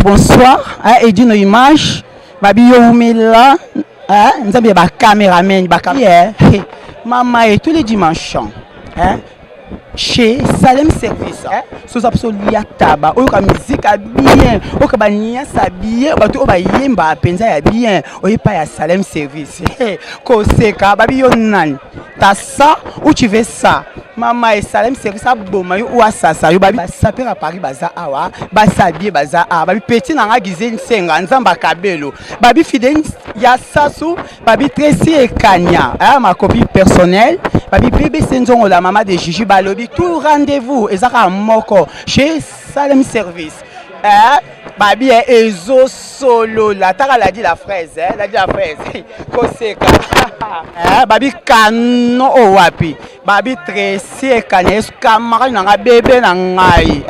Bonsoir, et d'une image, babi youmela, nous avons des caméramans, maman et tous les dimanches, chez Salem Service, sous absolument tabac, ou comme musique à bien, ou comme nia s'habiller, ou comme yemba penza à bien, ou pas à Salem Service, koseka babi yonan, t'as ça ou tu veux ça. Maman et Salem Service à Boma ou à Sasa, you babi saper à Paris baza awa, basabi baza a, babi petit nanga gizen senga, nzamba kabelo, babi fidèle ya sasu, babi Tracy et Kanya, ma copie personnelle, babi bébé Senzongo la maman de Gigi Balobi, tout rendez-vous, et ça moko chez Salem Service. Babi est ezo solo la tara la dit la fraise la dit la fraise koseka babi kano owapi babi Tracy Kanyes kamara na bébé na ngai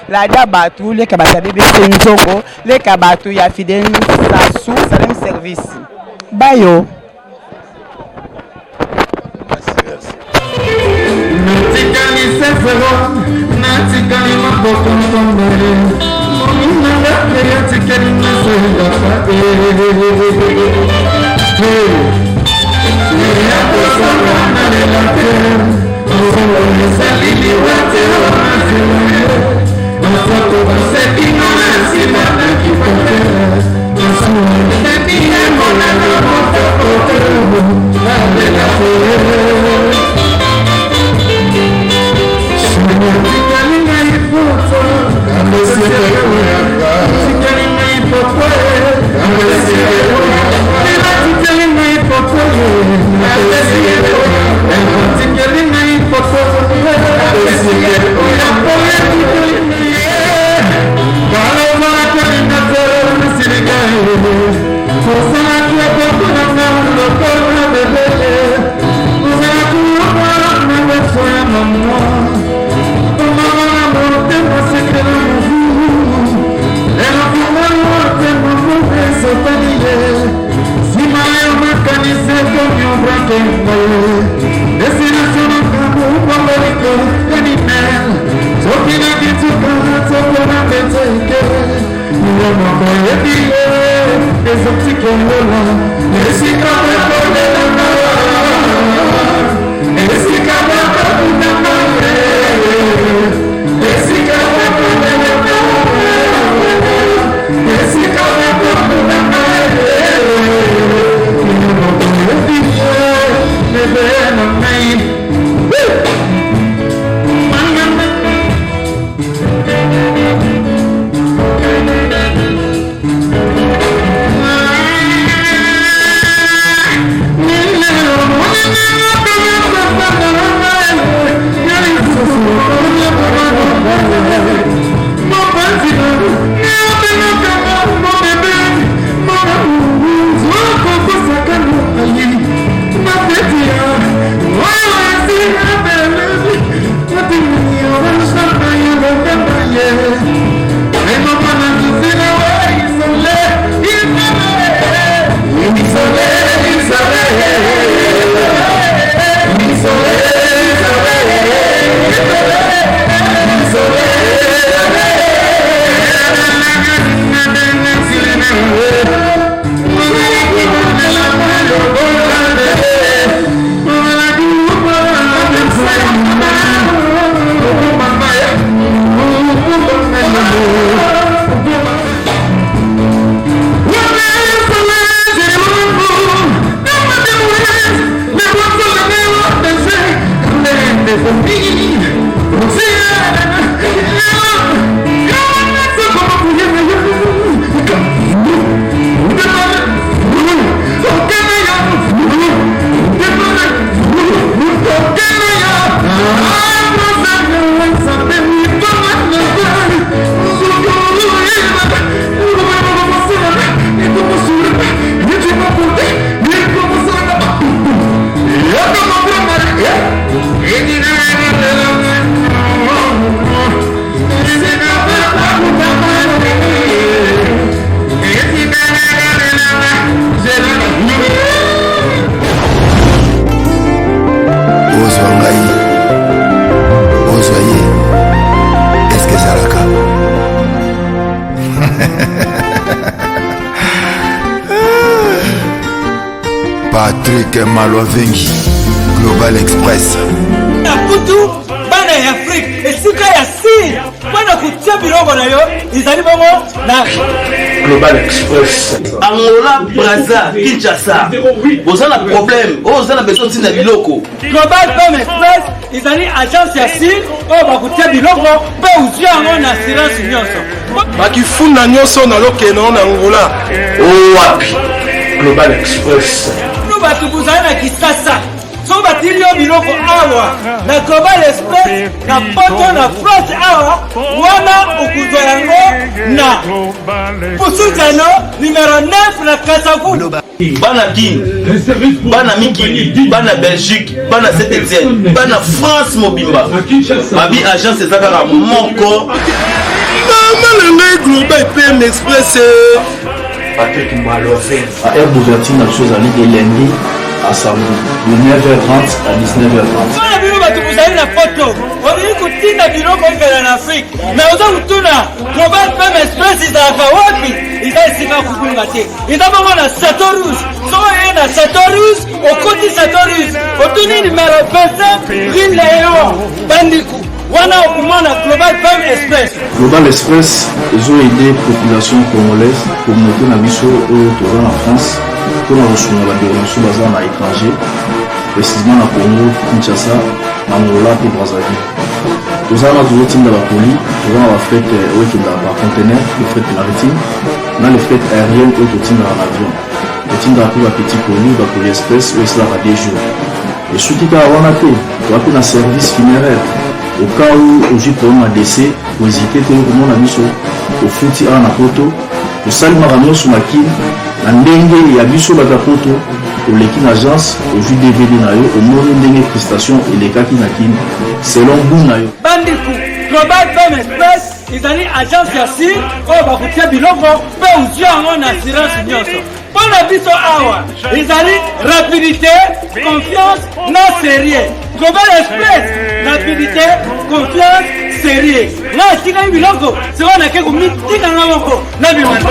la da batu le kabata bébé Senzongo le kabatu ya fidèle sasu Salem Service bayo natikani sefero natikani maboko mbele Afrique Malwavengi Global Express Nakutu bana ya Afrique esika ya si bana kutia biloko na yo izali bongo na Global Express Angola, Brazza, Kinshasa. Vous avez un problème, vous avez besoin de biloko. Global Femme Express izali agence ya si o bakutia biloko pe uzia ngo na assurance nyonso. Bakifunda nyonso na lokeno na Angola. Oh wapi? Global Express. Nous batu buzali na Kisasa. So batili yo biloko awa na Global Express na poto na France awa wana okuzwa yango na Pusutano numéro 9 na Kasavu. Bana Guinée, Bana Mikili, Bana Belgique, Bana Saint-Etienne, Bana France Mobimba. Babi agence ezaka moko. Maman le Global PM Express. Patrick Malwavengi. À Air d'ouverture, la chose à l'idée lundi à samedi, de 9h30 à 19h30. Wana bilo batu buzali na photo. Oli kutinda biloko ngela na Afrique. Na uza kutuna Global Femme Express izaka wapi? Izali sika kukunga te. Izabongo na Satorus. So na Satorus, okoti Satorus. Otuni numéro 25, Rue Léon. Bandiku. Wana okumana Global Femme Express. Global Express, ils ont aidé la population congolaise pour monter la mission au en France. Pour la reçu la déronation basée à l'étranger, précisément à Congo, Kinshasa, Angola et Brazzaville. Nous avons toujours team de la police, nous avons la fête au conteneur, le fret maritime, nous avons le fret aérien et le team dans l'avion. Le team de la petit colis, la police express, où cela va des jours. Et ce qui est à Wanate, tu as un service funéraire. Au cas où j'ai pour un décès, pour hésiter, tu as la mission au fouti à la photo, au salut Maramio sur ma kin. Na ndenge ya biso batapoto oleki na agence oju DVD na yo omoni ndenge prestation elekaki na kini selon goût na yo. Bandiku Global Femme Express izali agence ya si oyo bakutia biloko pe uzia yango na assurance nyonso. Mpona biso awa izali rapidité, confiance na sérieux. Global Express rapidité, confiance, sérieux. Na esika biloko siko nake komitika nga moko na bimata.